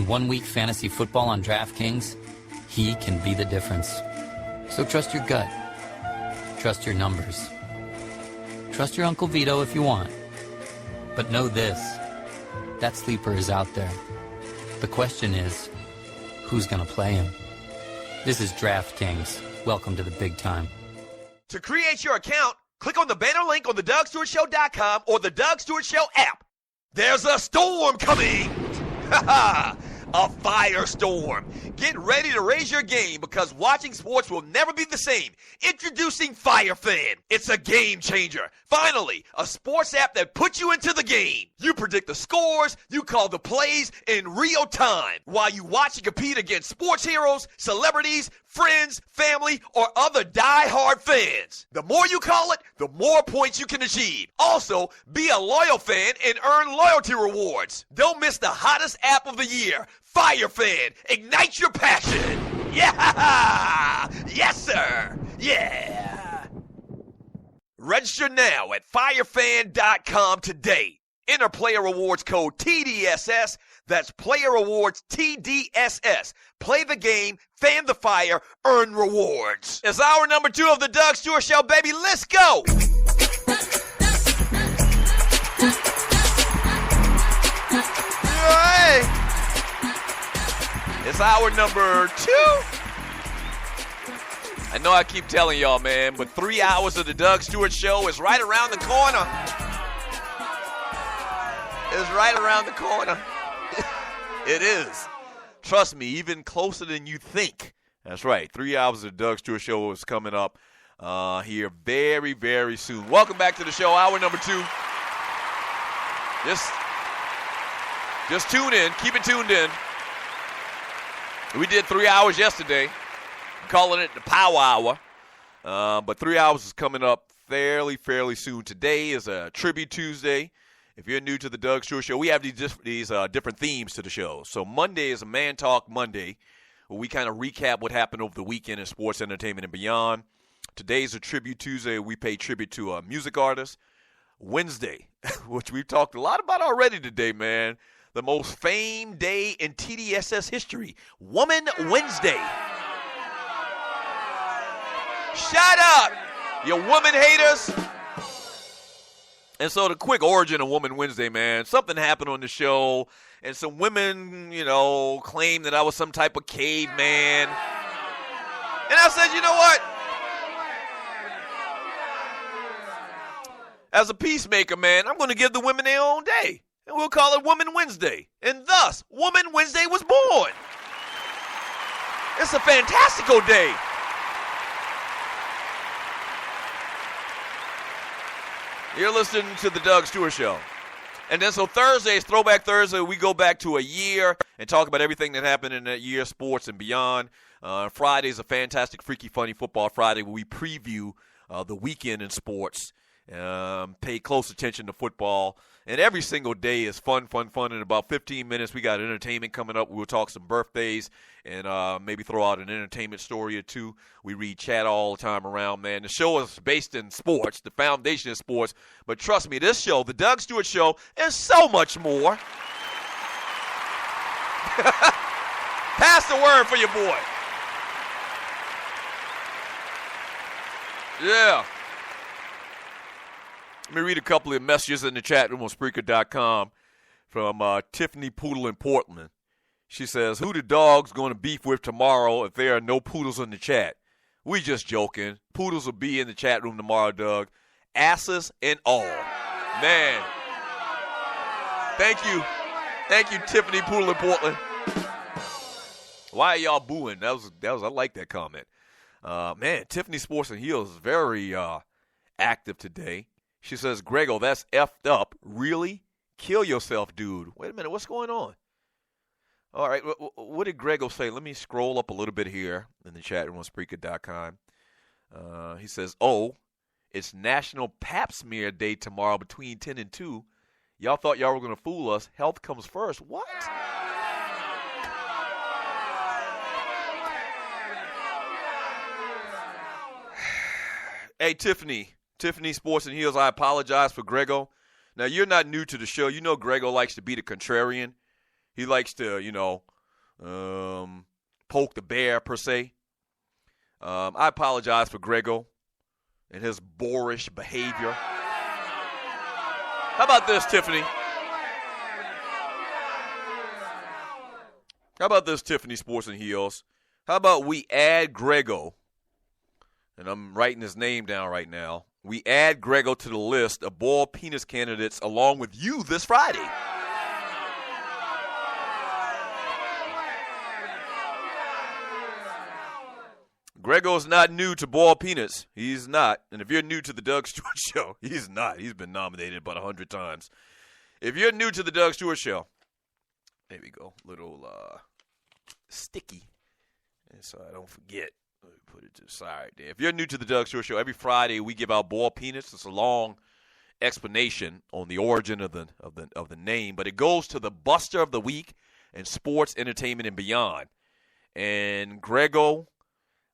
one-week fantasy football on DraftKings, he can be the difference. So trust your gut. Trust your numbers. Trust your Uncle Vito if you want. But know this, that sleeper is out there. The question is, who's going to play him? This is DraftKings. Welcome to the big time. To create your account, click on the banner link on the DougStewartShow.com or the Doug Stewart Show app. There's a storm coming! Ha ha! A firestorm. Get ready to raise your game because watching sports will never be the same. Introducing FireFan. It's a game changer. Finally, a sports app that puts you into the game. You predict the scores, you call the plays in real time while you watch and compete against sports heroes, celebrities, friends, family, or other die-hard fans. The more you call it, the more points you can achieve. Also, be a loyal fan and earn loyalty rewards. Don't miss the hottest app of the year. FireFan, ignite your passion. Yeah! Yes, sir. Yeah. Register now at firefan.com today. Enter player rewards code TDSS. That's player rewards TDSS. Play the game, fan the fire, earn rewards. It's hour number 2 of the Doug Stewart Show, baby. Let's go. Hey. It's hour number 2. I know I keep telling y'all, man, but 3 hours of the Doug Stewart Show is right around the corner. It's right around the corner. It is. Trust me, even closer than you think. That's right. 3 hours of the Doug Stewart Show is coming up here very, very soon. Welcome back to the show, hour number 2. Just tune in. Keep it tuned in. We did 3 hours yesterday. I'm calling it the Power Hour. But 3 hours is coming up fairly soon. Today is a Tribute Tuesday. If you're new to the Doug Stewart Show, we have these different themes to the show. So Monday is a Man Talk Monday, where we kind of recap what happened over the weekend in sports, entertainment, and beyond. Today's a Tribute Tuesday. We pay tribute to a music artist. Wednesday, which we've talked a lot about already today, man. The most famed day in TDSS history, Woman Wednesday. Shut up, you woman haters. And so the quick origin of Woman Wednesday, man, something happened on the show, and some women, claimed that I was some type of caveman. And I said, you know what? As a peacemaker, man, I'm going to give the women their own day. And we'll call it Woman Wednesday. And thus, Woman Wednesday was born. It's a fantastical day. You're listening to the Doug Stewart Show. And then so Thursday is Throwback Thursday. We go back to a year and talk about everything that happened in that year, sports and beyond. Friday is a fantastic, freaky, funny football Friday where we preview the weekend in sports. Pay close attention to football. And every single day is fun. In about 15 minutes, we got entertainment coming up. We'll talk some birthdays and maybe throw out an entertainment story or two. We read chat all the time around, man. The show is based in sports. The foundation is sports. But trust me, this show, the Doug Stewart Show, is so much more. Pass the word for your boy. Yeah. Let me read a couple of messages in the chat room on Spreaker.com from Tiffany Poodle in Portland. She says, who the dog's going to beef with tomorrow if there are no poodles in the chat? We just joking. Poodles will be in the chat room tomorrow, Doug. Asses and all. Man. Thank you. Thank you, Tiffany Poodle in Portland. Why are y'all booing? That was I like that comment. Man, Tiffany Sports and Heels is very active today. She says, Grego, that's effed up. Really? Kill yourself, dude. Wait a minute. What's going on? All right. What did Grego say? Let me scroll up a little bit here in the chat room on Spreaker.com. He says, it's National Pap Smear Day tomorrow between 10 and 2. Y'all thought y'all were going to fool us. Health comes first. What? Hey, Tiffany Sports and Heels, I apologize for Grego. Now, you're not new to the show. You know Grego likes to be the contrarian. He likes to, poke the bear, per se. I apologize for Grego and his boorish behavior. How about this, Tiffany? How about this, Tiffany Sports and Heels? How about we add Grego, and I'm writing his name down right now. We add Grego to the list of bald penis candidates along with you this Friday. Grego's not new to bald penis. He's not. And if you're new to the Doug Stewart Show, he's not. He's been nominated about 100 times. If you're new to the Doug Stewart Show, there we go. Little sticky. And so I don't forget. Let me put it to the side there. If you're new to the Doug Stewart Show, every Friday we give out bald penis. It's a long explanation on the origin of the name, but it goes to the Buster of the Week and sports, entertainment, and beyond. And Grego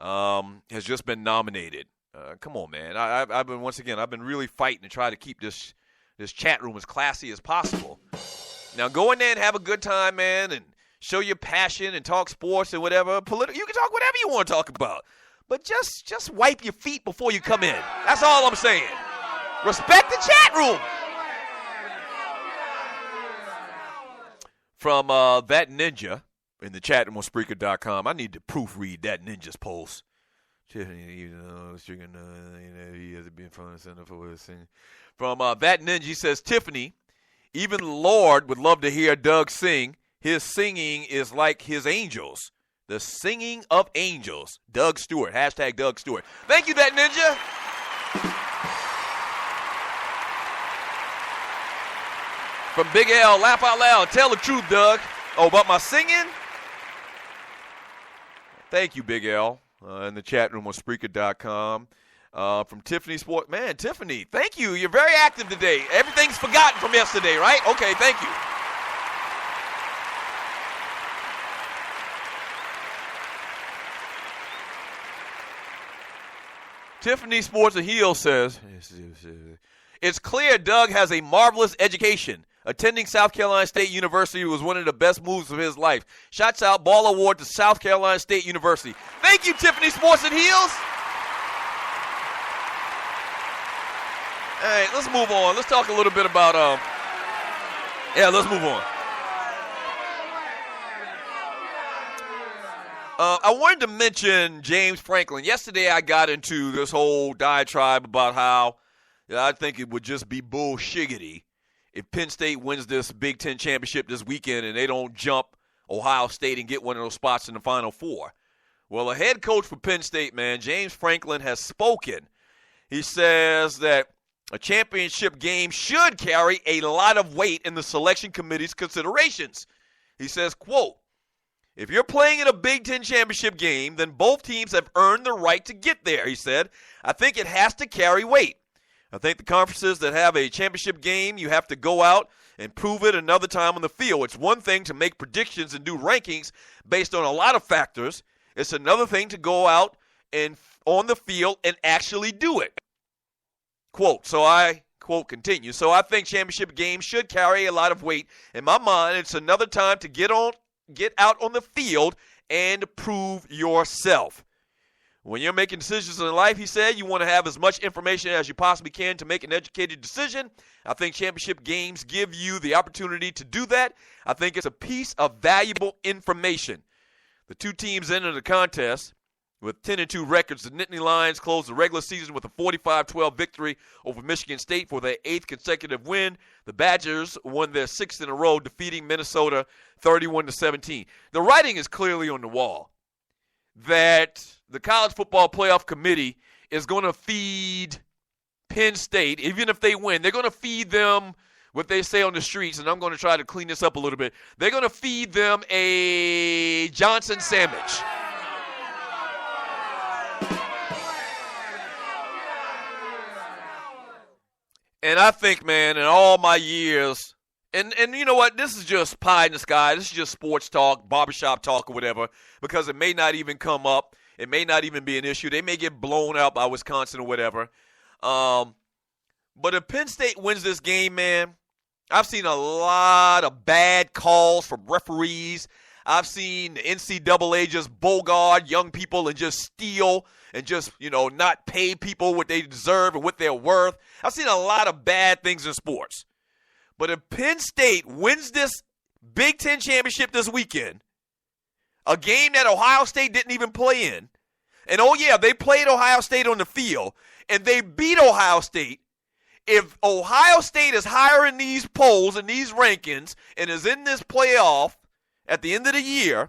has just been nominated. Come on, man. I've been really fighting to try to keep this chat room as classy as possible. Now go in there and have a good time, man, and show your passion and talk sports and whatever. You can talk whatever you want to talk about. But just wipe your feet before you come in. That's all I'm saying. Respect the chat room. From that ninja in the chat room on Spreaker.com. I need to proofread that ninja's post. Tiffany, he has been front and center for his singing. From that ninja, he says, Tiffany, even Lord would love to hear Doug sing. His singing is like his angels. The singing of angels. Doug Stewart. Hashtag Doug Stewart. Thank you, that ninja. From Big L, laugh out loud. Tell the truth, Doug. Oh, about my singing? Thank you, Big L. In the chat room on Spreaker.com. From Tiffany Sport. Man, Tiffany, thank you. You're very active today. Everything's forgotten from yesterday, right? Okay, thank you. Tiffany Sports and Heel says, it's clear Doug has a marvelous education. Attending South Carolina State University was one of the best moves of his life. Shouts out, Ball Award to South Carolina State University. Thank you, Tiffany Sports and Heels. All right, let's move on. Let's talk a little bit about, let's move on. I wanted to mention James Franklin. Yesterday I got into this whole diatribe about how I think it would just be bullshiggity if Penn State wins this Big Ten championship this weekend and they don't jump Ohio State and get one of those spots in the Final Four. Well, a head coach for Penn State, man, James Franklin, has spoken. He says that a championship game should carry a lot of weight in the selection committee's considerations. He says, quote, if you're playing in a Big Ten championship game, then both teams have earned the right to get there, he said. I think it has to carry weight. I think the conferences that have a championship game, you have to go out and prove it another time on the field. It's one thing to make predictions and do rankings based on a lot of factors. It's another thing to go out and on the field and actually do it. Quote, so I, quote, continue. So I think championship games should carry a lot of weight. In my mind, it's another time to get out on the field and prove yourself. When you're making decisions in life, he said, you want to have as much information as you possibly can to make an educated decision. I think championship games give you the opportunity to do that. I think it's a piece of valuable information. The two teams entered the contest with 10-2 records. The Nittany Lions closed the regular season with a 45-12 victory over Michigan State for their 8th consecutive win. The Badgers won their 6th in a row, defeating Minnesota 31-17. The writing is clearly on the wall that the College Football Playoff Committee is going to feed Penn State, even if they win. They're going to feed them what they say on the streets, and I'm going to try to clean this up a little bit. They're going to feed them a Johnson sandwich. And I think, man, in all my years, and you know what, this is just pie in the sky. This is just sports talk, barbershop talk or whatever, because it may not even come up. It may not even be an issue. They may get blown out by Wisconsin or whatever. But if Penn State wins this game, man, I've seen a lot of bad calls from referees. I've seen the NCAA just bogart young people and just steal and just, not pay people what they deserve and what they're worth. I've seen a lot of bad things in sports. But if Penn State wins this Big Ten championship this weekend, a game that Ohio State didn't even play in, and they played Ohio State on the field, and they beat Ohio State. If Ohio State is higher in these polls and these rankings and is in this playoff at the end of the year,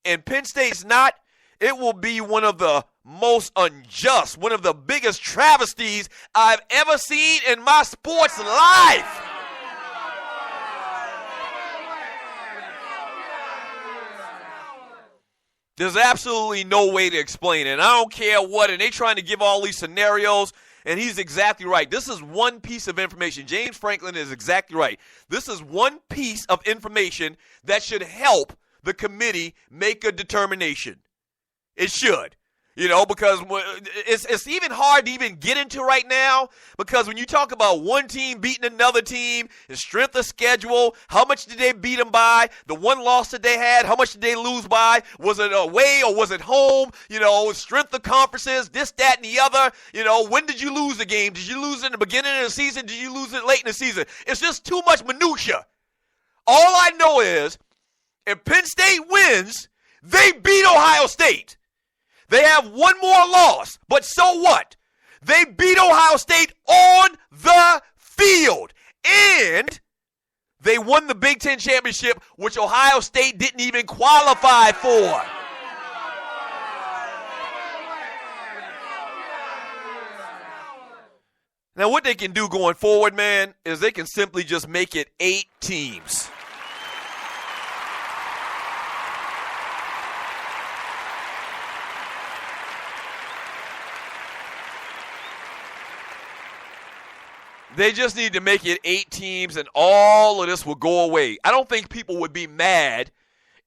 and Penn State's not, it will be one of the most unjust, one of the biggest travesties I've ever seen in my sports life. There's absolutely no way to explain it. And I don't care what, and they're trying to give all these scenarios, and he's exactly right. This is one piece of information. James Franklin is exactly right. This is one piece of information that should help the committee make a determination. It should. Because it's even hard to even get into right now, because when you talk about one team beating another team, the strength of schedule, how much did they beat them by, the one loss that they had, how much did they lose by, was it away or was it home, strength of conferences, this, that, and the other, when did you lose the game? Did you lose it in the beginning of the season? Did you lose it late in the season? It's just too much minutia. All I know is if Penn State wins, they beat Ohio State. They have one more loss, but so what? They beat Ohio State on the field, and they won the Big Ten championship, which Ohio State didn't even qualify for. Now, what they can do going forward, man, is they can simply just make it 8 teams. They just need to make it 8 teams, and all of this will go away. I don't think people would be mad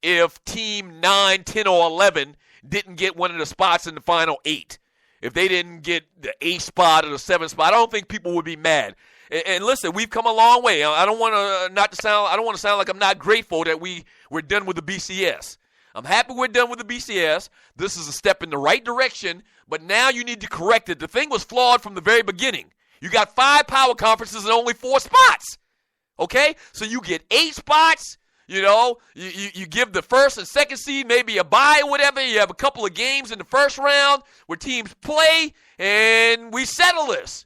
if team 9, 10, or 11 didn't get one of the spots in the final 8. If they didn't get the 8th spot or the 7th spot, I don't think people would be mad. And listen, we've come a long way. I don't want to sound like I'm not grateful that we're done with the BCS. I'm happy we're done with the BCS. This is a step in the right direction, but now you need to correct it. The thing was flawed from the very beginning. You got 5 power conferences and only 4 spots. Okay? So you get 8 spots. You give the first and second seed maybe a bye or whatever. You have a couple of games in the first round where teams play, and we settle this.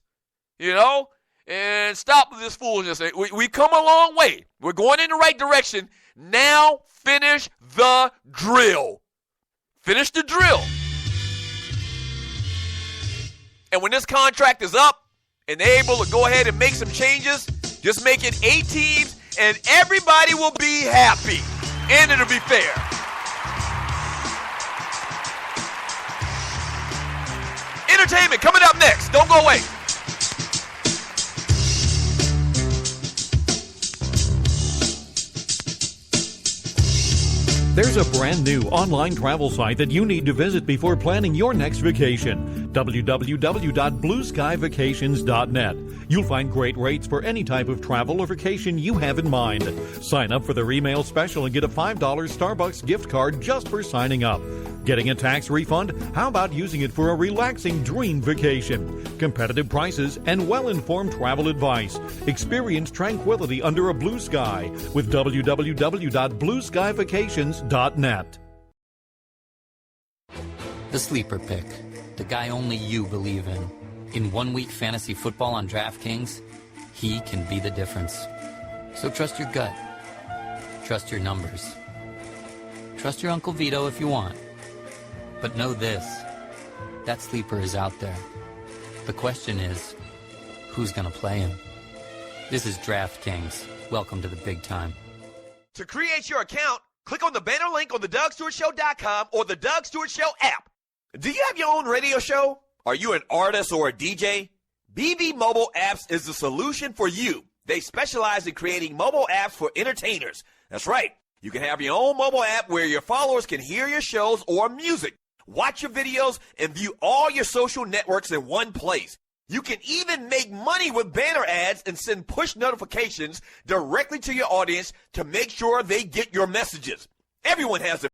And stop with this foolishness. We come a long way. We're going in the right direction. Now finish the drill. Finish the drill. And when this contract is up, and they're able to go ahead and make some changes, just make it 8 teams, and everybody will be happy, and it'll be fair. Entertainment coming up next. Don't go away. There's a brand new online travel site that you need to visit before planning your next vacation. www.blueskyvacations.net. You'll find great rates for any type of travel or vacation you have in mind. Sign up for their email special and get a $5 Starbucks gift card just for signing up. Getting a tax refund? How about using it for a relaxing dream vacation? Competitive prices and well-informed travel advice. Experience tranquility under a blue sky with www.blueskyvacations.net. The sleeper pick, the guy only you believe in. In 1 week fantasy football on DraftKings, he can be the difference. So trust your gut. Trust your numbers. Trust your Uncle Vito if you want. But know this, that sleeper is out there. The question is, who's going to play him? This is DraftKings. Welcome to the big time. To create your account, click on the banner link on the DougStewartShow.com or the Doug Stewart Show app. Do you have your own radio show? Are you an artist or a DJ? BB Mobile Apps is the solution for you. They specialize in creating mobile apps for entertainers. That's right. You can have your own mobile app where your followers can hear your shows or music, watch your videos, and view all your social networks in one place. You can even make money with banner ads and send push notifications directly to your audience to make sure they get your messages. Everyone has a